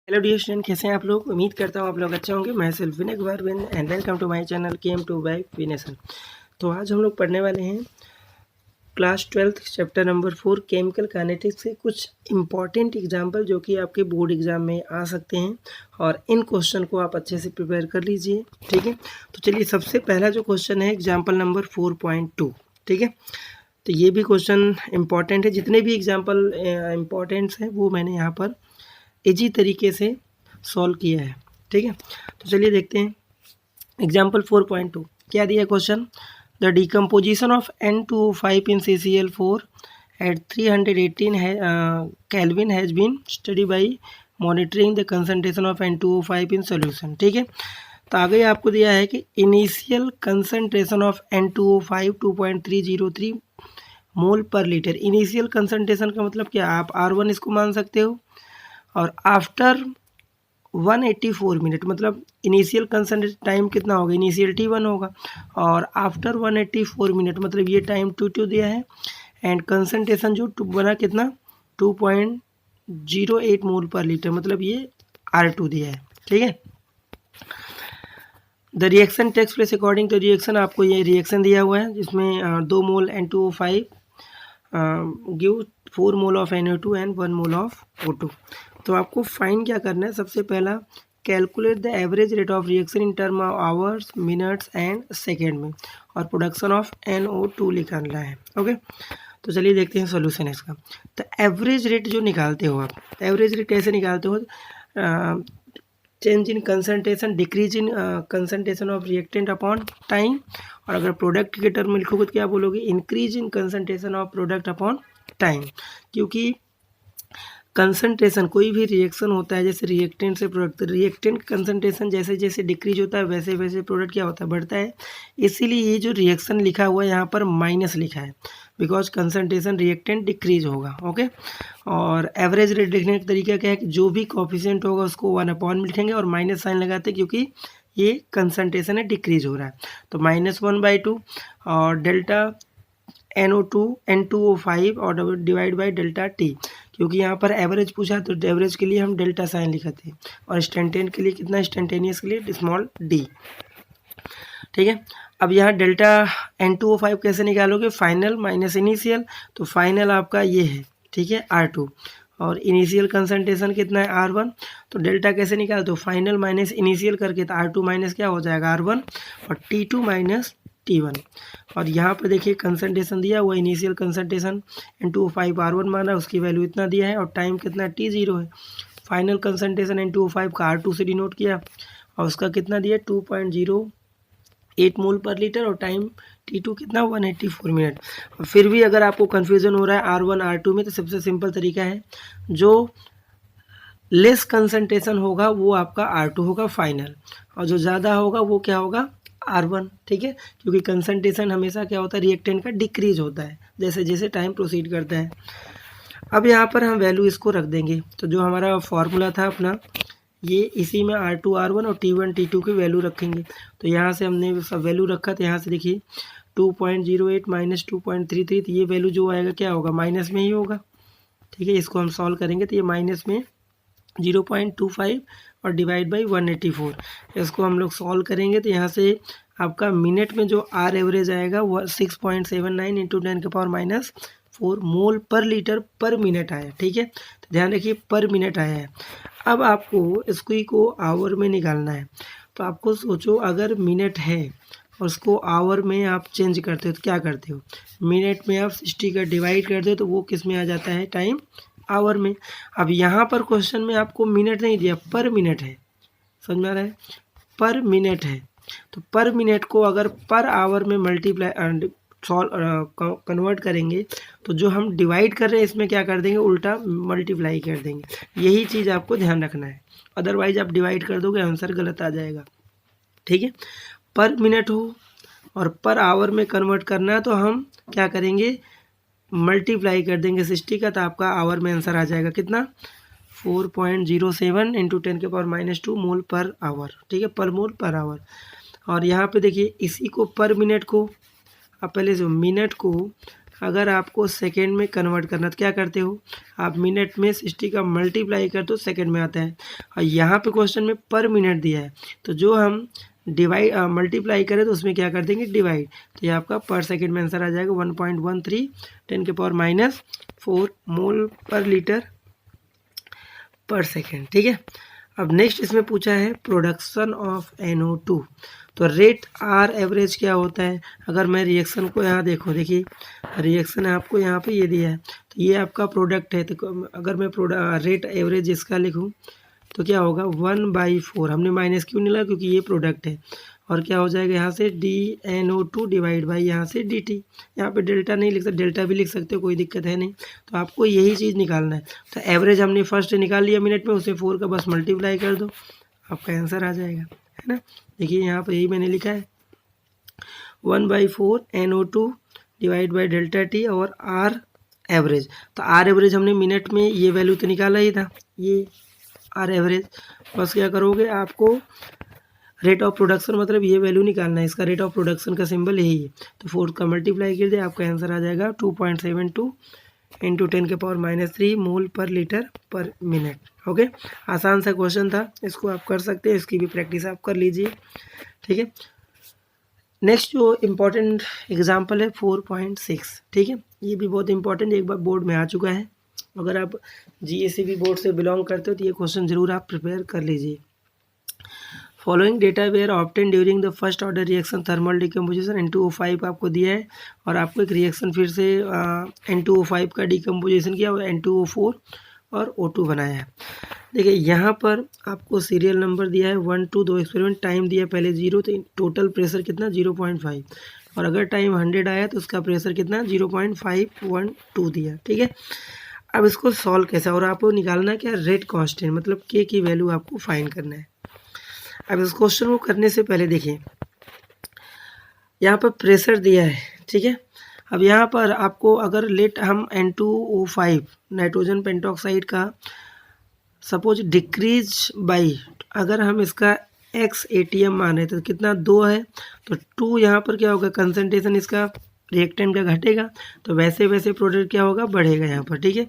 Hello dear student, कैसे हैं आप लोग। उम्मीद करता हूँ आप लोग अच्छे होंगे। मैं सेल्फ विनय कुमार विन and welcome to my channel KM2 by विनेसन। तो आज हम लोग पढ़ने वाले हैं class 12th chapter number 4 chemical kinetics से कुछ इंपॉर्टेंट एग्जाम्पल जो कि आपके बोर्ड एग्जाम में आ सकते हैं, और इन क्वेश्चन को आप अच्छे से प्रिपेयर कर लीजिए। ठीक है, तो चलिए सबसे पहला जो क्वेश्चन है एग्जाम्पल नंबर 4.2। ठीक है, तो ये भी क्वेश्चन इंपॉर्टेंट है। जितने भी एग्जाम्पल इंपॉर्टेंट्स हैं वो मैंने यहाँ पर इजी तरीके से सॉल्व किया है। ठीक है, तो चलिए देखते हैं एग्जाम्पल 4.2 क्या दिया question. The decomposition of N2O5 in CCl4 at 318 kelvin has been study by monitoring the concentration of N2O5 in solution. ठीक है, तो आगे आपको दिया है कि इनिशियल कंसनट्रेशन ऑफ N2O5 2.303 मोल पर लीटर। इनिशियल कंसनट्रेशन का मतलब क्या, आप R1 इसको मान सकते हो, और आफ्टर 184 मिनट मतलब इनिशियल कंसनट्रेशन टाइम कितना होगा, इनिशियल T1 होगा, और आफ्टर 184 मिनट मतलब ये टाइम T2 दिया है, एंड कंसनट्रेशन जो बना कितना 2.08 मोल पर लीटर मतलब ये R2 दिया है। ठीक है, the reaction takes place according to reaction, आपको ये रिएक्शन दिया हुआ है जिसमें 2 mole N2O5 give 4 mole of NO2 and 1 mole of O2। तो आपको फाइन क्या करना है, सबसे पहला calculate the average rate of reaction in term of hours minutes and second में, और प्रोडक्शन ऑफ NO2 निकालना है। ओके, तो चलिए देखते हैं सॉल्यूशन इसका। तो एवरेज रेट जो निकालते हो आप, एवरेज रेट कैसे निकालते हो, change in concentration, decrease in concentration of reactant upon time, और अगर प्रोडक्ट के टर्म में लिखोगे तो क्या बोलोगे, increase in concentration of product upon time. क्योंकि कंसनट्रेशन कोई भी रिएक्शन होता है जैसे रिएक्टेंट से प्रोडक्ट, रिएक्टेंट कंसनट्रेशन जैसे जैसे डिक्रीज होता है वैसे वैसे प्रोडक्ट क्या होता है, बढ़ता है। इसीलिए ये जो रिएक्शन लिखा हुआ है यहाँ पर माइनस लिखा है, बिकॉज कंसनट्रेशन रिएक्टेंट डिक्रीज होगा। ओके, और एवरेज रेट लिखने का तरीका क्या है कि जो भी कोफिशिएंट होगा उसको 1 में लिखेंगे और माइनस साइन लगाते हैं, क्योंकि ये कंसनट्रेशन है डिक्रीज हो रहा है। तो -1/2 और डेल्टा NO2 N2O5 और डिवाइड बाई डेल्टा T, क्योंकि यहाँ पर एवरेज पूछा तो एवरेज के लिए हम डेल्टा साइन लिखते हैं, और स्टेंटेन के लिए कितना, स्टेंटेनियस के लिए स्मॉल d। ठीक है, अब यहाँ डेल्टा N2O5 कैसे निकालोगे, फाइनल माइनस इनिशियल, तो फाइनल आपका ये है। ठीक है, R2, और इनिशियल कंसनट्रेशन कितना है R1, तो डेल्टा कैसे निकालते हो, फाइनल माइनस इनिशियल करके, तो R2 माइनस क्या हो जाएगा R1, और T2 माइनस T1। और यहाँ पर देखिए कंसनट्रेशन दिया हुआ, इनिशियल कंसनट्रेशन N2O5 R1 माना, उसकी वैल्यू इतना दिया है, और टाइम कितना T0 है। फाइनल कंसनट्रेशन N2O5 का R2 से डिनोट किया, और उसका कितना दिया 2.08 मोल पर लीटर, और टाइम T2 कितना 184 मिनट। और फिर भी अगर आपको कन्फ्यूज़न हो रहा है R1 R2 में, तो सबसे सिंपल तरीका है, जो लेस कंसनट्रेशन होगा वो आपका R2 होगा फाइनल, और जो ज़्यादा होगा वो क्या होगा R1। ठीक है, क्योंकि कंसनट्रेशन हमेशा क्या होता है, रिएक्टेंट का डिक्रीज होता है जैसे जैसे टाइम प्रोसीड करता है। अब यहाँ पर हम वैल्यू इसको रख देंगे, तो जो हमारा फॉर्मूला था अपना, ये इसी में R2 R1 और T1 T2 की वैल्यू रखेंगे। तो यहाँ से हमने सब वैल्यू रखा, तो यहाँ से देखिए 2.08 माइनस 2.33, तो ये वैल्यू जो आएगा क्या होगा, माइनस में ही होगा। ठीक है, इसको हम सॉल्व करेंगे तो ये माइनस में 0.25 और डिवाइड बाई 184, इसको हम लोग सॉल्व करेंगे तो यहाँ से आपका मिनट में जो आर एवरेज आएगा वो 6.79 इंटू 10⁻⁻4 मोल पर लीटर पर मिनट आया। ठीक है, तो ध्यान रखिए पर मिनट आया है। अब आपको इसको को आवर में निकालना है, तो आपको सोचो अगर मिनट है और उसको आवर में आप चेंज करते हो तो क्या करते हो, मिनट में आप 60 का डिवाइड करते हो तो वो किस में आ जाता है, टाइम आवर में। अब यहाँ पर क्वेश्चन में आपको मिनट नहीं दिया, पर मिनट है, समझ में आ रहा है, पर मिनट है। तो पर मिनट को अगर पर आवर में मल्टीप्लाई कन्वर्ट करेंगे तो जो हम डिवाइड कर रहे हैं इसमें क्या कर देंगे, उल्टा मल्टीप्लाई कर देंगे। यही चीज़ आपको ध्यान रखना है, अदरवाइज आप डिवाइड कर दोगे आंसर गलत आ जाएगा। ठीक है, पर मिनट हो और पर आवर में कन्वर्ट करना है तो हम क्या करेंगे, मल्टीप्लाई कर देंगे 60 का, तो आपका आवर में आंसर आ जाएगा कितना, 4.07 इंटू 10⁻⁻2 मोल पर आवर। ठीक है, पर मोल पर आवर। और यहाँ पे देखिए इसी को पर मिनट को, आप पहले से मिनट को अगर आपको सेकेंड में कन्वर्ट करना तो क्या करते हो, आप मिनट में 60 का मल्टीप्लाई कर तो सेकेंड में आता है, और यहाँ पे क्वेश्चन में पर मिनट दिया है, तो जो हम डिवाइड मल्टीप्लाई करें तो उसमें क्या कर देंगे, डिवाइड। तो ये आपका पर सेकेंड में आंसर आ जाएगा 1.13 10⁻⁴ मोल पर लीटर पर सेकेंड। ठीक है, अब नेक्स्ट इसमें पूछा है प्रोडक्शन ऑफ NO2। तो रेट आर एवरेज क्या होता है, अगर मैं रिएक्शन को यहाँ देखिए रिएक्शन आपको यहाँ पे ये दिया है, तो ये आपका प्रोडक्ट है, तो अगर मैं रेट एवरेज इसका लिखूँ तो क्या होगा 1/4, हमने माइनस क्यों नहीं लिया, क्योंकि ये प्रोडक्ट है, और क्या हो जाएगा यहाँ से DNO2 डिवाइड बाई यहाँ से DT। यहाँ पे डेल्टा नहीं लिख सकते, डेल्टा भी लिख सकते हो, कोई दिक्कत है नहीं। तो आपको यही चीज़ निकालना है। तो एवरेज हमने फर्स्ट निकाल लिया मिनट में, उसे 4 का बस मल्टीप्लाई कर दो, आपका आंसर आ जाएगा, है ना। देखिए यहाँ पर यही मैंने लिखा है 1/4 NO2 divide by delta T और R एवरेज। तो R एवरेज हमने मिनट में ये वैल्यू तो निकाला ही था, ये R एवरेज। बस क्या करोगे, आपको रेट ऑफ प्रोडक्शन मतलब ये वैल्यू निकालना है, इसका रेट ऑफ प्रोडक्शन का सिंबल यही है। तो 4 का मल्टीप्लाई कर दे, आपका आंसर आ जाएगा 2.72 इंटू 10⁻³ मोल पर लीटर पर मिनट। ओके, आसान सा क्वेश्चन था, इसको आप कर सकते हैं, इसकी भी प्रैक्टिस आप कर लीजिए। ठीक है, नेक्स्ट जो इम्पोर्टेंट एग्जाम्पल है 4.6। ठीक है, ये भी बहुत इंपॉर्टेंट, एक बार बोर्ड में आ चुका है। अगर आप GACB बोर्ड से बिलोंग करते हो तो ये क्वेश्चन जरूर आप प्रिपेयर कर लीजिए। Following data were obtain during the first order reaction thermal decomposition N2O5 आपको दिया है, और आपको एक रिएक्शन फिर से N2O5 का डिकम्पोजिशन किया और N2O4 और O2 बनाया है। देखिए यहाँ पर आपको सीरियल नंबर दिया है 1 2 2 एक्सपेरिमेंट, टाइम दिया पहले 0, तो टोटल प्रेशर कितना 0.5, और अगर टाइम 100 आया तो उसका प्रेशर कितना 0.512 दिया। ठीक है, अब इसको सॉल्व कैसे, और आपको निकालना क्या, रेट कांस्टेंट मतलब K की वैल्यू आपको फाइंड करना है। अब इस क्वेश्चन को करने से पहले देखिए यहाँ पर प्रेशर दिया है। ठीक है, अब यहाँ पर आपको अगर लेट हम N2O5 नाइट्रोजन पेंटॉक्साइड का सपोज डिक्रीज बाई, अगर हम इसका x ATM माने तो कितना 2 है, तो 2 यहाँ पर क्या होगा, कंसंट्रेशन इसका रिएक्टेंट का घटेगा, तो वैसे वैसे प्रोडक्ट क्या होगा, बढ़ेगा यहाँ पर। ठीक है,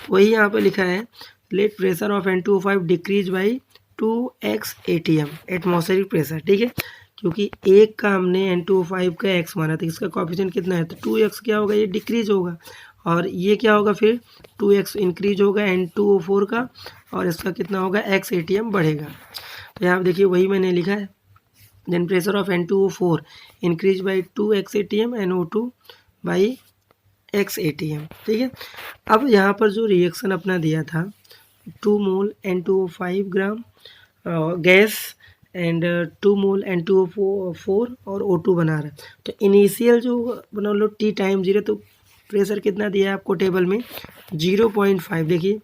वही यहाँ पर लिखा है let pressure of N2O5 decrease by 2x ATM atmospheric pressure. ठीक है, क्योंकि एक का हमने N2O5 का x माना था, इसका कोएफिशिएंट कितना है, तो 2x क्या होगा, ये डिक्रीज होगा, और ये क्या होगा फिर 2x इंक्रीज होगा N2O4 का, और इसका कितना होगा x ATM बढ़ेगा। तो यहाँ देखिए वही मैंने लिखा है, then pressure of N2O4 increase by 2x ATM NO2 by x ATM। ठीक है, अब यहाँ पर जो रिएक्शन अपना दिया था 2 mole N2O5 gram gas and 2 mole N2O4 और O2 बना रहा है, तो इनिशियल जो बना लो T टाइम 0, तो प्रेशर कितना दिया है आपको टेबल में 0.5। देखिए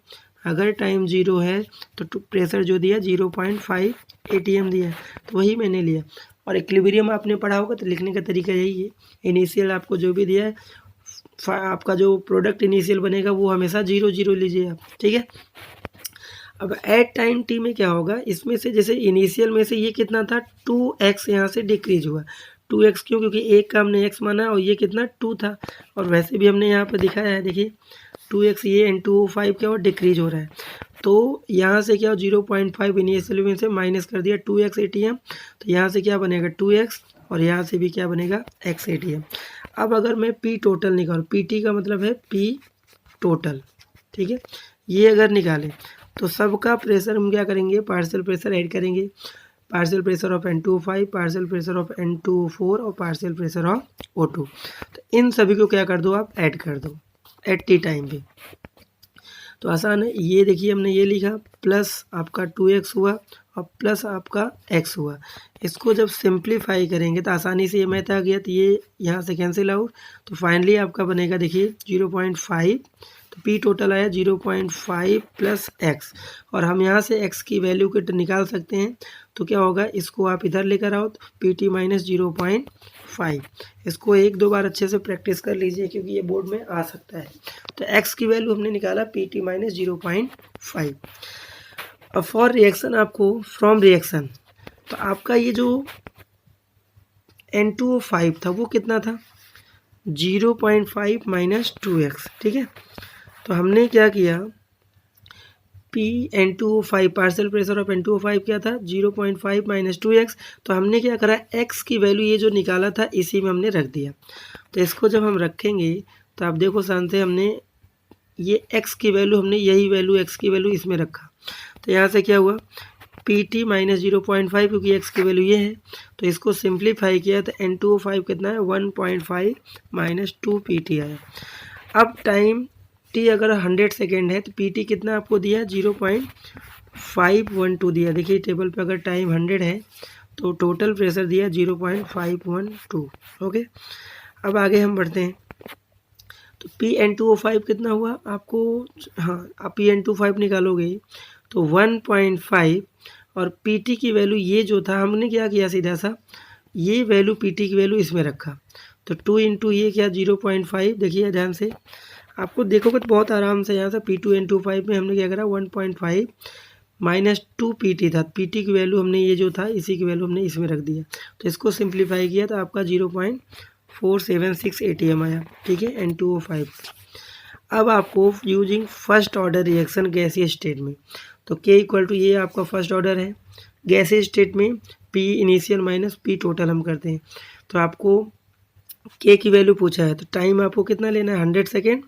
अगर टाइम 0 है तो प्रेशर जो दिया 0.5 ATM दिया है, तो वही मैंने लिया। और इक्विलिब्रियम आपने पढ़ा होगा, तो लिखने का तरीका यही है, इनिशियल आपको जो भी दिया है, आपका जो प्रोडक्ट इनिशियल बनेगा वो हमेशा 0 0 लीजिए आप। ठीक है, अब एट टाइम T में क्या होगा, इसमें से जैसे इनिशियल में से ये कितना था 2x यहाँ से डिक्रीज हुआ, 2x क्यों, क्योंकि एक का हमने x माना और ये कितना 2 था, और वैसे भी हमने यहाँ पर दिखाया है, देखिए 2x ये N2O5 क्या हो डिक्रीज हो रहा है, तो यहाँ से क्या हो 0.5 इनिशियल में से माइनस कर दिया 2x ATM, तो यहाँ से क्या बनेगा 2x, और यहाँ से भी क्या बनेगा x ATM। अब अगर मैं P टोटल निकालूँ, PT का मतलब है P टोटल। ठीक है, ये अगर निकालें तो सबका प्रेशर हम क्या करेंगे, पार्शियल प्रेशर ऐड करेंगे, partial pressure of N2O5, partial pressure of N2O4 और पार्शियल प्रेशर ऑफ O2। तो इन सभी को क्या कर दो, आप ऐड कर दो एट T टाइम पे, तो आसान है। ये देखिए हमने ये लिखा प्लस आपका 2x हुआ और प्लस आपका x हुआ, इसको जब सिंप्लीफाई करेंगे तो आसानी से ये मैथ आ गया, तो ये यहाँ से कैंसिल आउट, तो फाइनली आपका बनेगा देखिए 0.5, तो P टोटल आया 0.5 प्लस x, और हम यहाँ से x की वैल्यू को निकाल सकते हैं, तो क्या होगा, इसको आप इधर लेकर आओ तो PT माइनस 0.5। इसको 1-2 बार अच्छे से प्रैक्टिस कर लीजिए, क्योंकि ये बोर्ड में आ सकता है। तो x की वैल्यू हमने निकाला PT माइनस 0.5। अब फॉर रिएक्शन आपको फ्रॉम रिएक्शन, तो आपका ये जो N2O5 था वो कितना था 0.5 माइनस 2x, ठीक है। तो हमने क्या किया, P(N2O5) partial pressure of N2O5 क्या था 0.5 माइनस 2x। तो हमने क्या करा, x की वैल्यू ये जो निकाला था इसी में हमने रख दिया। तो इसको जब हम रखेंगे तो आप देखो शांत से, हमने ये x की वैल्यू, हमने यही वैल्यू x की वैल्यू इसमें रखा। तो यहाँ से क्या हुआ, PT माइनस 0.5, क्योंकि x की वैल्यू ये है। तो इसको सिंप्लीफाई किया तो N2O5 कितना है 1.5 माइनस 2 PT आया। अब टाइम t अगर 100 सेकेंड है तो PT कितना आपको दिया 0.512 दिया। देखिए टेबल पे अगर टाइम 100 है तो टोटल प्रेशर दिया 0.512। ओके, अब आगे हम बढ़ते हैं। तो P(N2O5) कितना हुआ आपको, हाँ आप P(N2O5) निकालोगे तो 1.5, और PT की वैल्यू ये जो था, हमने क्या किया सीधा सा ये वैल्यू PT की वैल्यू इसमें रखा। तो 2 इंटू ये क्या 0.5, देखिए ध्यान से आपको देखोगे तो बहुत आराम से यहाँ से P2N25 में हमने क्या करा 1.5 माइनस 2 PT था। PT की वैल्यू हमने ये जो था इसी की वैल्यू हमने इसमें रख दिया। तो इसको सिंप्लीफाई किया तो आपका 0.476 ATM आया, ठीक है, N2O5। अब आपको यूजिंग फर्स्ट ऑर्डर रिएक्शन गैसीय स्टेट में, तो K इक्वल टू ये आपका फर्स्ट ऑर्डर है। गैसीय स्टेट में P initial minus P total हम करते हैं। तो आपको K की वैल्यू पूछा है तो टाइम आपको कितना लेना है 100 सेकेंड,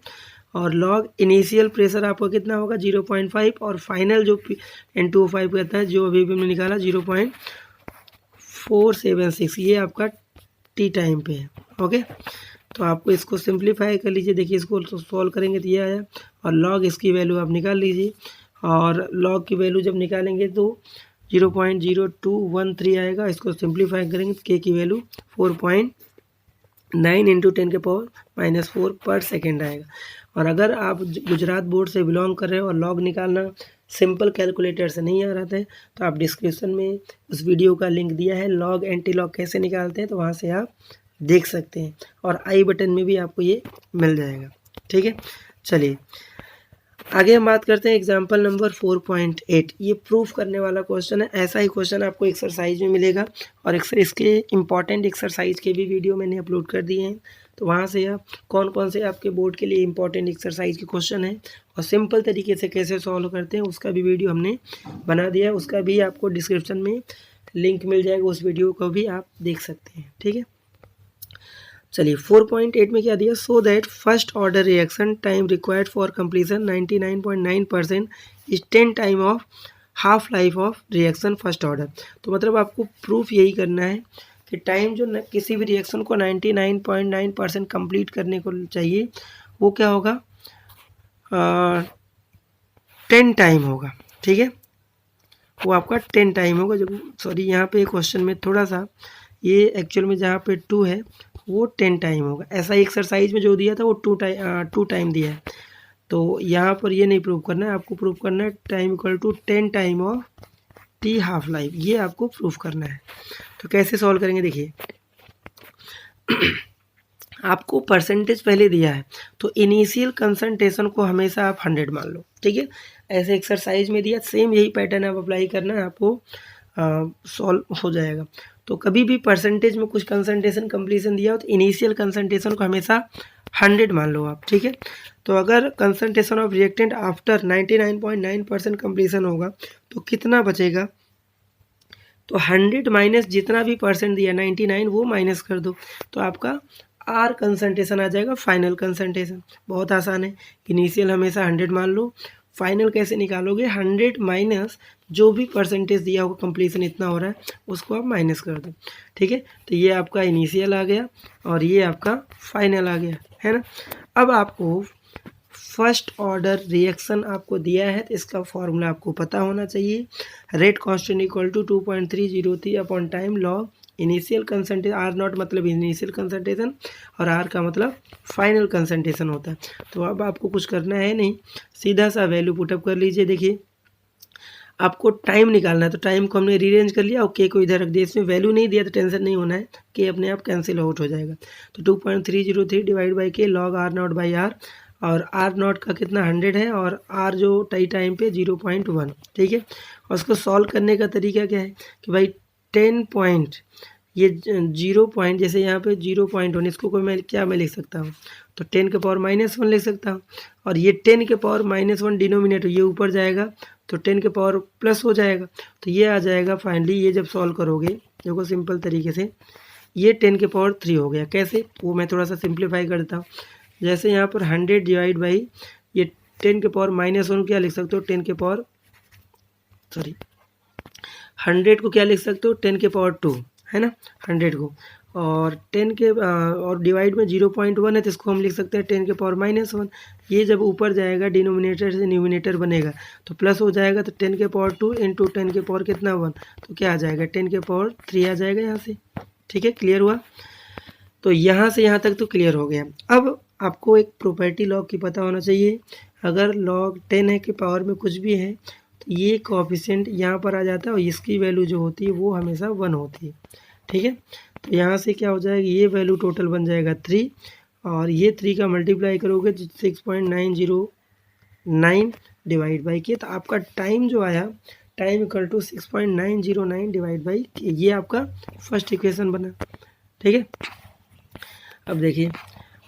और लॉग इनिशियल प्रेशर आपका कितना होगा 0.5, और फाइनल जो N2O5 कहता है जो अभी हमने निकाला 0.476, ये आपका टी टाइम पे है। ओके, तो आपको इसको सिंप्लीफाई कर लीजिए। देखिए इसको सॉल्व करेंगे तो ये आया, और लॉग इसकी वैल्यू आप निकाल लीजिए, और लॉग की वैल्यू जब निकालेंगे तो 0.0213 आएगा। इसको सिंप्लीफाई करेंगे तो के की वैल्यू 4.9 इंटू 10 के पावर माइनस 4 पर सेकेंड आएगा। और अगर आप गुजरात बोर्ड से बिलोंग कर रहे हो और लॉग निकालना सिंपल कैलकुलेटर से नहीं आ रहा है तो आप डिस्क्रिप्शन में उस वीडियो का लिंक दिया है, लॉग एंटी लॉग कैसे निकालते हैं, तो वहाँ से आप देख सकते हैं, और आई बटन में भी आपको ये मिल जाएगा, ठीक है। चलिए आगे हम बात करते हैं एग्जाम्पल नंबर 4.8। ये प्रूफ करने वाला क्वेश्चन है। ऐसा ही क्वेश्चन आपको एक्सरसाइज में मिलेगा, और इसके इम्पॉर्टेंट एक्सरसाइज के भी वीडियो मैंने अपलोड कर दिए हैं, तो वहाँ से आप कौन कौन से आपके बोर्ड के लिए इम्पॉर्टेंट एक्सरसाइज के क्वेश्चन है और सिंपल तरीके से कैसे सॉल्व करते हैं उसका भी वीडियो हमने बना दिया है। उसका भी आपको डिस्क्रिप्शन में लिंक मिल जाएगा, उस वीडियो को भी आप देख सकते हैं, ठीक है। चलिए 4.8 में क्या दिया, so that first order reaction time required for completion 99.9% is 10 time of half life of reaction first order. तो मतलब आपको प्रूफ यही करना है कि टाइम जो किसी भी रिएक्शन को 99.9% कंप्लीट करने को चाहिए वो क्या होगा 10 टाइम होगा, ठीक है, वो आपका 10 टाइम होगा। जब सॉरी यहाँ पे क्वेश्चन में थोड़ा सा ये एक्चुअल में जहाँ पे 2 है वो 10 टाइम होगा। ऐसा ही एक्सरसाइज में जो दिया था वो 2 टाइम दिया है, तो यहाँ पर ये नहीं प्रूव करना है, आपको प्रूव करना है time equal to 10 time of T half life, ये आपको प्रूफ करना है। तो कैसे सॉल्व करेंगे, देखिए आपको परसेंटेज पहले दिया है तो इनिशियल कंसंट्रेशन को हमेशा आप 100 मान लो, ठीक है। ऐसे एक्सरसाइज में दिया सेम यही पैटर्न आप अप्लाई करना है, आपको सॉल्व हो जाएगा। तो कभी भी परसेंटेज में कुछ कंसंट्रेशन कंप्लीशन दिया हो तो इनिशियल कंसंट्रेशन को हमेशा 100 मान लो आप, ठीक है। तो अगर concentration of reactant after 99.9% completion होगा तो कितना बचेगा, तो 100 माइनस जितना भी परसेंट दिया 99 वो माइनस कर दो, तो आपका आर कंसंट्रेशन आ जाएगा, फाइनल कंसंट्रेशन। बहुत आसान है, इनिशियल हमेशा 100 मान लो, फाइनल कैसे निकालोगे 100 माइनस जो भी परसेंटेज दिया होगा कंप्लीशन इतना हो रहा है उसको आप माइनस कर दो, ठीक है। तो ये आपका इनिशियल आ गया और ये आपका फाइनल आ गया, है ना। अब आपको फर्स्ट ऑर्डर रिएक्शन आपको दिया है तो इसका फॉर्मूला आपको पता होना चाहिए। Rate constant equal to 2.303 upon time log initial concentration, R naught मतलब इनिशियल कंसंट्रेशन और आर का मतलब फाइनल कंसंट्रेशन होता है। तो अब आपको कुछ करना है नहीं, सीधा सा वैल्यू पुटअप कर लीजिए। देखिए आपको टाइम निकालना है तो टाइम को हमने रीअरेंज कर लिया और के को इधर रख दिया, इसमें वैल्यू नहीं दिया तो टेंशन नहीं होना है, के अपने आप कैंसिल आउट हो जाएगा। तो 2.303 divide by K log R naught by R, और आर नॉट का कितना 100 है और आर जो टाइम पे 0.1, ठीक है। और उसको सॉल्व करने का तरीका क्या है कि भाई 10 पॉइंट ये 0 जैसे यहाँ पे 0.1 इसको कोई मैं लिख सकता हूँ, तो 10⁻⁻1 लिख सकता हूँ। और ये 10⁻⁻1 डिनोमिनेटर ये ऊपर जाएगा तो 10 प्लस हो जाएगा, तो ये आ जाएगा फाइनली। ये जब सॉल्व करोगे देखो सिंपल तरीके से, ये 10⁻3 हो गया। कैसे, वो मैं थोड़ा सा सिंप्लीफाई करता हूँ। जैसे यहाँ पर 100 डिवाइड बाई ये 10⁻⁻1 क्या लिख सकते हो, 100 को क्या लिख सकते हो, 10⁻2 है ना, 100 को। और 10 के और डिवाइड में 0.1 है तो इसको हम लिख सकते हैं 10⁻⁻1। ये जब ऊपर जाएगा डिनोमिनेटर से न्यूमिनेटर बनेगा तो प्लस हो जाएगा, तो 10⁻2 इंटू 10 कितना 1, तो क्या आ जाएगा 10⁻3 आ जाएगा यहाँ से। ठीक है, क्लियर हुआ। तो यहाँ से यहाँ तक तो क्लियर हो गया। अब आपको एक प्रॉपर्टी लॉग की पता होना चाहिए। अगर लॉग 10 है के पावर में कुछ भी है तो ये कोएफिशिएंट यहाँ पर आ जाता है और इसकी वैल्यू जो होती है वो हमेशा 1 होती है। ठीक है, तो यहाँ से क्या हो जाएगा, ये वैल्यू टोटल बन जाएगा 3 और ये 3 का मल्टीप्लाई करोगे 6.909 डिवाइड बाई के, तो आपका टाइम जो आया time equal to 6.909 divide by K, ये आपका फर्स्ट इक्वेशन बना। ठीक है, अब देखिए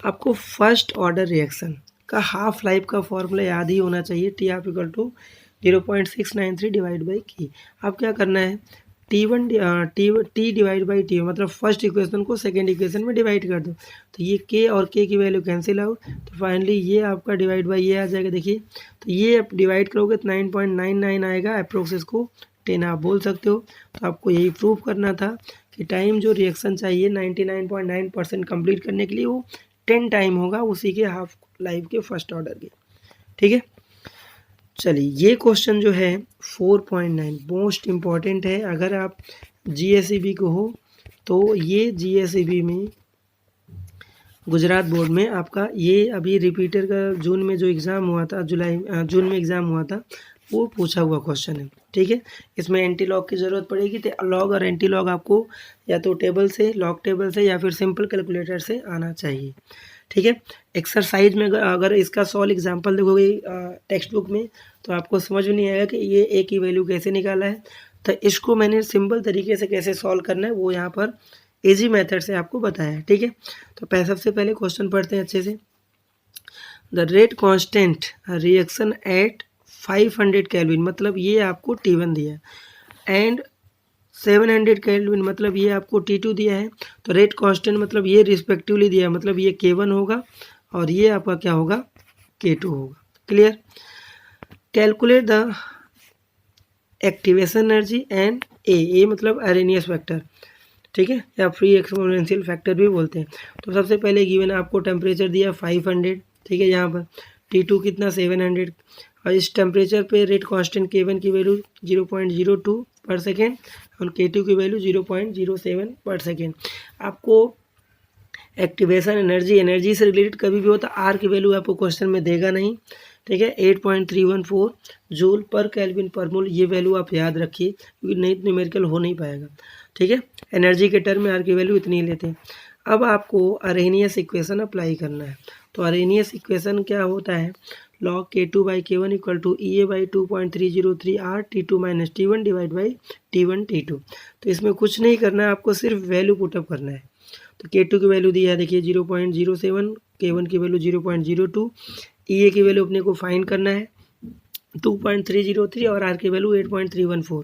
आपको फर्स्ट ऑर्डर रिएक्शन का हाफ लाइफ का फॉर्मूला याद ही होना चाहिए, टी आप इक्वल टू 0.693 डिवाइड बाई की। अब क्या करना है, टी डिवाइड बाई टी मतलब फर्स्ट इक्वेशन को सेकेंड इक्वेशन में डिवाइड कर दो, तो ये के और के की वैल्यू कैंसिल आउट, तो फाइनली ये आपका डिवाइड बाई ये आ जाएगा। देखिए तो ये आप डिवाइड करोगे तो 9.99 आएगा, अप्रोक्स इसको 10 आप बोल सकते हो। तो आपको यही प्रूव करना था कि टाइम जो रिएक्शन चाहिए 99.9% कंप्लीट करने के लिए वो 10 टाइम होगा उसी के हाफ लाइफ के फर्स्ट ऑर्डर के। ठीक है, चलिए ये क्वेश्चन जो है 4.9 मोस्ट इम्पॉर्टेंट है। अगर आप जीएसईबी को हो तो ये जीएसईबी में गुजरात बोर्ड में आपका ये अभी रिपीटर का जून में जो एग्ज़ाम हुआ था, जून में एग्ज़ाम हुआ था, वो पूछा हुआ क्वेश्चन है। ठीक है, इसमें एंटी लॉग की ज़रूरत पड़ेगी, तो लॉग और एंटी लॉग आपको या तो टेबल से, लॉग टेबल से या फिर सिंपल कैलकुलेटर से आना चाहिए। ठीक है, एक्सरसाइज में अगर इसका सॉल्व एग्जांपल देखोगे टेक्स्ट बुक में तो आपको समझ में नहीं आएगा कि ये ए की वैल्यू कैसे निकाला है, तो इसको मैंने सिंपल तरीके से कैसे सॉल्व करना है वो यहाँ पर इजी मेथड से आपको बताया है। ठीक है, तो सबसे पहले क्वेश्चन पढ़ते हैं अच्छे से। The rate constant reaction at 500 kelvin मतलब ये आपको T1 दिया है एंड 700 केल्विन मतलब ये आपको T2 दिया है। तो रेट कांस्टेंट मतलब ये रिस्पेक्टिवली दिया है, मतलब ये K1 होगा और ये आपका क्या होगा K2 होगा। Clear, calculate the activation energy and a मतलब अरेनियस फैक्टर। ठीक है, या फ्री एक्सपोनेंशियल फैक्टर भी बोलते हैं। तो सबसे पहले गिवन आपको टेम्परेचर दिया 500। ठीक है, यहाँ पर T2 कितना 700 और इस टेम्परेचर पे रेट कांस्टेंट K1 की वैल्यू 0.02 पर सेकेंड और K2 की वैल्यू 0.07 पर सेकेंड। आपको एक्टिवेशन एनर्जी से रिलेटेड कभी भी होता आर की वैल्यू आपको क्वेश्चन में देगा नहीं। ठीक है, 8.314 जूल पर केल्विन पर मोल, ये वैल्यू आप याद रखिए क्योंकि नहीं तो न्यूमेरिकल हो नहीं पाएगा। ठीक है, एनर्जी के टर्म में आर की वैल्यू इतनी ही लेते हैं। अब आपको अरेनियस इक्वेशन अप्लाई करना है। तो अरेनियस इक्वेशन क्या होता है, log K2 by K1 equal to EA by 2.303 R T2 minus T1 divide by T1 T2। तो इसमें कुछ नहीं करना है, आपको सिर्फ वैल्यू पुटअप करना है। तो K2 की वैल्यू दी है देखिए 0.07, K1 की वैल्यू 0.02, EA की वैल्यू अपने को फाइंड करना है 2.303 और R की वैल्यू 8.314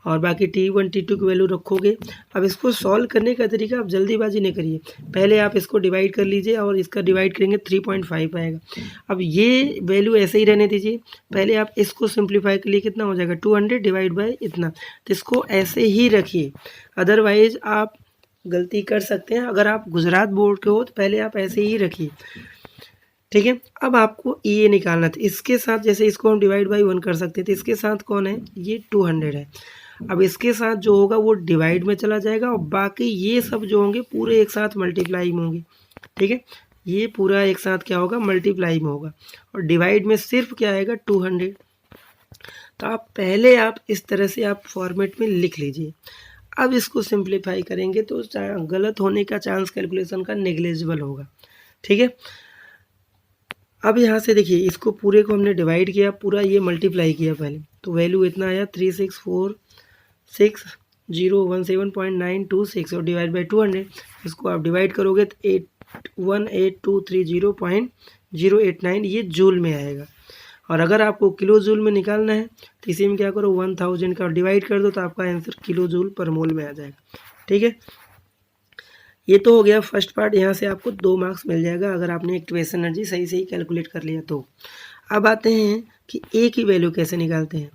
और बाकी T1 T2 की वैल्यू रखोगे। अब इसको सॉल्व करने का तरीका आप जल्दीबाजी नहीं करिए, पहले आप इसको डिवाइड कर लीजिए और इसका डिवाइड करेंगे 3.5 आएगा। अब ये वैल्यू ऐसे ही रहने दीजिए, पहले आप इसको सिंप्लीफाई के लिए कितना हो जाएगा 200 डिवाइड बाई इतना, तो इसको ऐसे ही रखिए। अदरवाइज आप गलती कर सकते हैं, अगर आप गुजरात बोर्ड के हो तो पहले आप ऐसे ही रखिए। ठीक है, अब आपको ये निकालना था, इसके साथ जैसे इसको हम डिवाइड बाई 1 कर सकते थे, इसके साथ कौन है ये 200 है। अब इसके साथ जो होगा वो डिवाइड में चला जाएगा और बाकी ये सब जो होंगे पूरे एक साथ मल्टीप्लाई में होंगे। ठीक है, ये पूरा एक साथ क्या होगा मल्टीप्लाई में होगा और डिवाइड में सिर्फ क्या आएगा 200। तो आप पहले आप इस तरह से आप फॉर्मेट में लिख लीजिए। अब इसको सिंप्लीफाई करेंगे तो गलत होने का चांस कैलकुलेशन का नेग्लिजिबल होगा। ठीक है, अब यहाँ से देखिए इसको पूरे को हमने डिवाइड किया, पूरा ये मल्टीप्लाई किया पहले, तो वैल्यू इतना आया 3646 017.926 और डिवाइड बाई 200, इसको आप डिवाइड करोगे तो 818,230.089 ये जूल में आएगा। और अगर आपको किलो जूल में निकालना है तो इसी में क्या करो 1000 का डिवाइड कर दो तो आपका आंसर किलो जूल पर मोल में आ जाएगा। ठीक है, ये तो हो गया फर्स्ट पार्ट। यहाँ से आपको 2 मार्क्स मिल जाएगा अगर आपने एक्टिवेशन एनर्जी सही सही कैलकुलेट कर लिया तो। अब आते हैं कि ए की वैल्यू कैसे निकालते हैं।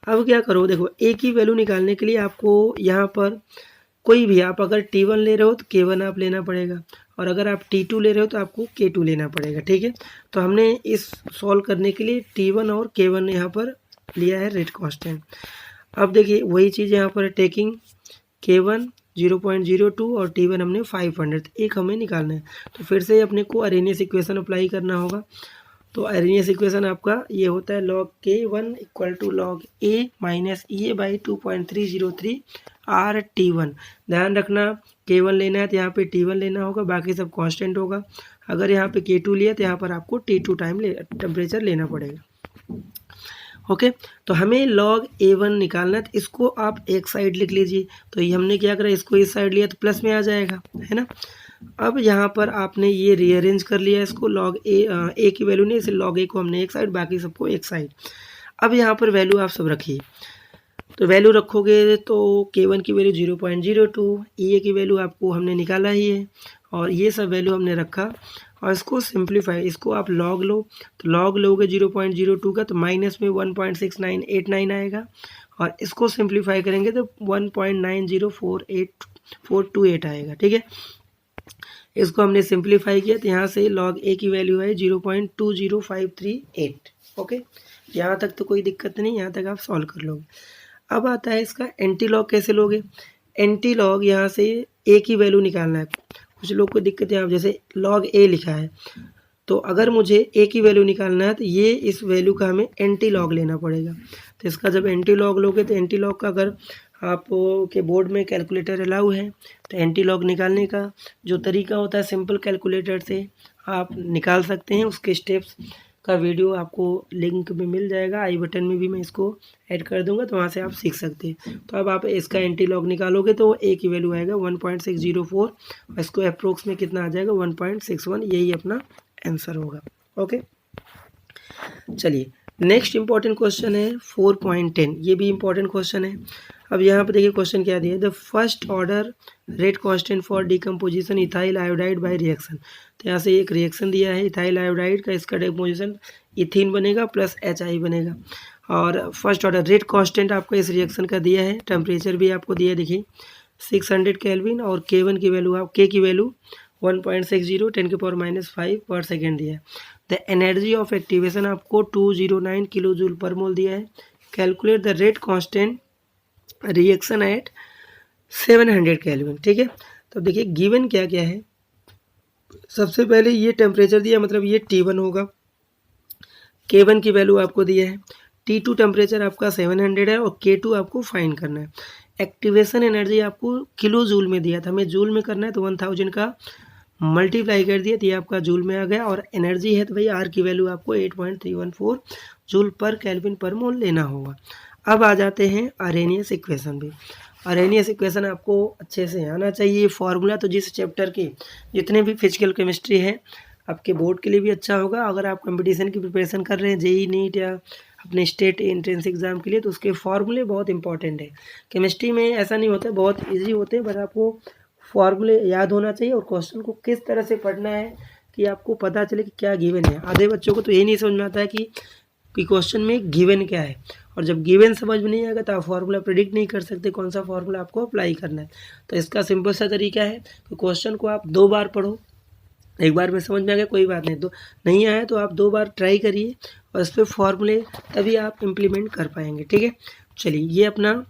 अब क्या करो, देखो ए की वैल्यू निकालने के लिए आपको यहाँ पर कोई भी, आप अगर T1 ले रहे हो तो K1 आप लेना पड़ेगा, और अगर आप T2 ले रहे हो तो आपको K2 लेना पड़ेगा। ठीक है, तो हमने इस सॉल्व करने के लिए T1 और K1 यहाँ पर लिया है रेट कांस्टेंट। अब देखिए वही चीज़ यहाँ पर टेकिंग K1 0.02 और T1 हमने 500, एक हमें निकालना है। तो फिर से अपने को अरेनियस इक्वेशन अप्लाई करना होगा। तो अरेनियस इक्वेशन आपका ये होता है log K1 equal to log A minus EA by 2.303 RT1। ध्यान रखना K1 लेना है तो यहाँ पे T1 लेना होगा, बाकी सब कांस्टेंट होगा। अगर यहाँ पे K2 लिया तो यहाँ पर आपको T2 टेम्परेचर लेना पड़ेगा। ओके, तो हमें log A1 निकालना है, तो इसको आप एक साइड लिख लीजिए। तो ये हमने क्या करा, इसको इस साइड लिया तो प्लस में आ जाएगा, है ना। अब यहाँ पर आपने ये रीअरेंज कर लिया इसको, log A की वैल्यू नहीं, इसे log A को हमने एक साइड, बाकी सबको एक साइड। अब यहाँ पर वैल्यू आप सब रखिए, तो वैल्यू रखोगे तो K1 की वैल्यू 0.02, EA की वैल्यू आपको हमने निकाला ही है, और ये सब वैल्यू हमने रखा। और इसको सिंप्लीफाई, इसको आप लॉग लो, तो लॉग लोगे 0.02 का तो माइनस में 1.6989 आएगा, और इसको सिंप्लीफाई करेंगे तो 1.9048428 आएगा। ठीक है, इसको हमने सिंप्लीफाई किया तो यहाँ से log A की वैल्यू है 0.20538। ओके, यहाँ तक तो कोई दिक्कत नहीं, यहाँ तक आप सॉल्व कर लोगे। अब आता है इसका एंटी लॉग कैसे लोगे। एंटी लॉग यहाँ से A की वैल्यू निकालना है। कुछ लोग को दिक्कत है, आप जैसे log A लिखा है, तो अगर मुझे A की वैल्यू निकालना है तो ये इस वैल्यू का हमें एंटी लॉग लेना पड़ेगा। तो इसका जब एंटी लॉग लोगे तो एंटी लॉग का अगर आप के बोर्ड में कैलकुलेटर अलाउ है तो एंटी लॉग निकालने का जो तरीका होता है सिंपल कैलकुलेटर से आप निकाल सकते हैं। उसके स्टेप्स का वीडियो आपको लिंक में मिल जाएगा, आई बटन में भी मैं इसको ऐड कर दूंगा, तो वहाँ से आप सीख सकते हैं। तो अब आप इसका एंटी लॉग निकालोगे तो A की वैल्यू आएगा 1.604, और इसको अप्रोक्स में कितना आ जाएगा 1.61, यही अपना आंसर होगा। ओके, चलिए नेक्स्ट इंपॉर्टेंट क्वेश्चन है 4.10, ये भी इंपॉर्टेंट क्वेश्चन है। अब यहाँ पे देखिए क्वेश्चन क्या दिया है, the first order rate constant for decomposition ethyl iodide by reaction. तो यहाँ से एक रिएक्शन दिया है इथाइल आयोडाइड का, इसका डिकम्पोजिशन इथीन बनेगा प्लस HI बनेगा, और फर्स्ट ऑर्डर रेट कांस्टेंट आपका इस रिएक्शन का दिया है, टेम्परेचर भी आपको दिया है देखिए 600 केल्विन, और K1 की वैल्यू K की वैल्यू 1.60 10⁻⁵ पर सेकेंड दिया है। द एनर्जी ऑफ एक्टिवेशन आपको 209 किलो जूल पर मोल दिया है। Calculate the rate constant reaction at 700 kelvin. ठीक है, तो देखिए गिवन क्या क्या है। सबसे पहले ये टेम्परेचर दिया, मतलब ये T1 होगा, K1 की वैल्यू आपको दिया है, T2 टेम्परेचर आपका 700 है, और K2 आपको फाइंड करना है। एक्टिवेशन एनर्जी आपको किलो जूल में दिया था, हमें जूल में करना है, तो 1000 का मल्टीप्लाई कर दिया तो ये आपका जूल में आ गया, और एनर्जी है तो भाई R की वैल्यू आपको 8.314 जूल पर केल्विन पर मोल लेना होगा। अब आ जाते हैं अरेनियस इक्वेशन भी। अरेनियस इक्वेशन आपको अच्छे से आना चाहिए। फॉर्मूला तो जिस चैप्टर के जितने भी फिजिकल केमिस्ट्री है आपके बोर्ड के लिए भी अच्छा होगा। अगर आप कंपटीशन की प्रिपरेशन कर रहे हैं JEE नीट या अपने स्टेट एंट्रेंस एग्जाम के लिए, तो उसके फॉर्मूले बहुत इंपॉर्टेंट है। केमिस्ट्री में ऐसा नहीं होता, बहुत ईजी होते हैं, बस आपको फॉर्मूले याद होना चाहिए और क्वेश्चन को किस तरह से पढ़ना है कि आपको पता चले कि क्या गिवन है। आधे बच्चों को तो यही नहीं समझ में आता है कि क्वेश्चन में गिवन क्या है, और जब गिवन समझ में नहीं आएगा तो आप फार्मूला प्रेडिक्ट नहीं कर सकते कौन सा फार्मूला आपको अप्लाई करना है। तो इसका सिंपल सा तरीका है कि क्वेश्चन को आप 2 बार पढ़ो, एक बार में समझ में आ गया कोई बात नहीं, तो नहीं आया तो आप 2 बार ट्राई करिए और इस पर फॉर्मूले तभी आप इम्प्लीमेंट कर पाएंगे। ठीक है, चलिए ये अपना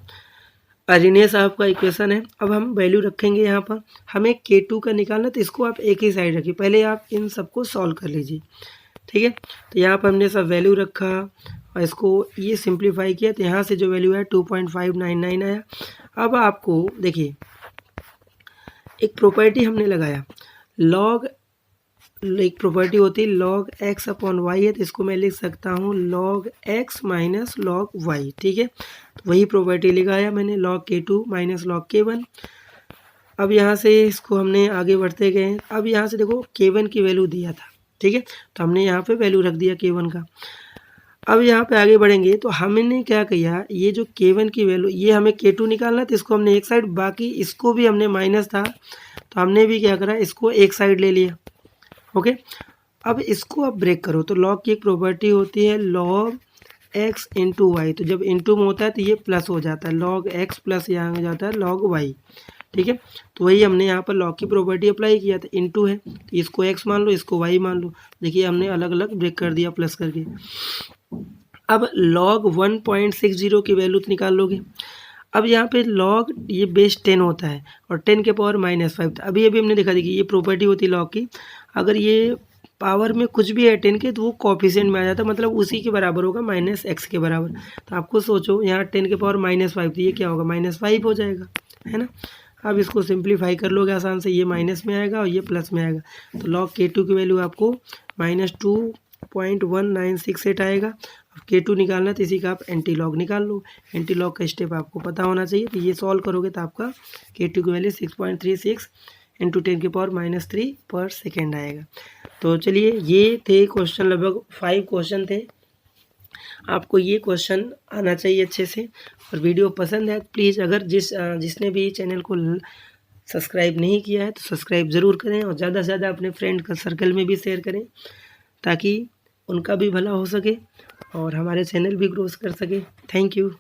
अरेनियस आपका इक्वेशन है। अब हम वैल्यू रखेंगे यहाँ पर, हमें K2 का निकालना, तो इसको आप एक ही साइड रखिए, पहले आप इन सबको सॉल्व कर लीजिए। ठीक है, तो यहाँ पर हमने सब वैल्यू रखा और इसको ये सिंप्लीफाई किया, तो यहाँ से जो वैल्यू है 2.599 आया। अब आपको देखिए एक प्रॉपर्टी हमने लगाया, लॉग एक प्रॉपर्टी होती है log x अपॉन वाई है, तो इसको मैं लिख सकता हूँ log x minus log y, ठीक है। तो वही प्रॉपर्टी लिखाया मैंने log k2 minus log k1। अब यहाँ से इसको हमने आगे बढ़ते गए। अब यहाँ से देखो k1 की वैल्यू दिया था, ठीक है, तो हमने यहाँ पे वैल्यू रख दिया k1 का। अब यहाँ पे आगे बढ़ेंगे तो हमने क्या किया, ये जो k1 की वैल्यू, ये हमें k2 निकालना, तो इसको हमने एक साइड, बाकी इसको भी हमने माइनस था तो हमने भी क्या करा, इसको एक साइड ले लिया। ओके, अब इसको आप ब्रेक करो तो लॉग की एक प्रॉपर्टी होती है log x इंटू वाई, तो जब इंटू में होता है तो ये प्लस हो जाता है, log x प्लस यहाँ हो जाता है log y, ठीक है। तो वही हमने यहाँ पर लॉग की प्रॉपर्टी अप्लाई किया था, इंटू है तो इसको x मान लो, इसको y मान लो। देखिए हमने अलग अलग ब्रेक कर दिया प्लस करके। अब log 1.60 की वैल्यू तो निकाल लोगे। अब यहाँ पे log ये बेस 10 होता है और 10 के पावर -5 था। अभी हमने देखा, देखिए ये प्रॉपर्टी होती है log की, अगर ये पावर में कुछ भी है 10 के तो वो कोफिशिएंट में आ जाता है, मतलब उसी के बराबर होगा -x के बराबर। तो आपको सोचो यहाँ 10 के पावर -5 तो ये क्या होगा, -5 हो जाएगा, है ना। अब इसको सिंप्लीफाई कर लोगे आसान से, ये माइनस में आएगा और ये प्लस में आएगा। तो log k2 की वैल्यू आपको -2.1968 आएगा। अब k2 निकालना है तो इसी का आप एंटी लॉग निकाल लो। एंटी लॉग का स्टेप आपको पता होना चाहिए, तो ये सॉल्व करोगे तो आपका k2 की वैल्यू 6.36 इंटू 10 के पावर -3 पर सेकेंड आएगा। तो चलिए ये थे क्वेश्चन, लगभग 5 क्वेश्चन थे। आपको ये क्वेश्चन आना चाहिए अच्छे से। और वीडियो पसंद है प्लीज़, अगर जिसने भी चैनल को सब्सक्राइब नहीं किया है तो सब्सक्राइब ज़रूर करें और ज़्यादा से ज़्यादा अपने फ्रेंड का सर्कल में भी शेयर करें, ताकि उनका भी भला हो सके और हमारे चैनल भी ग्रोथ कर सके। Thank you.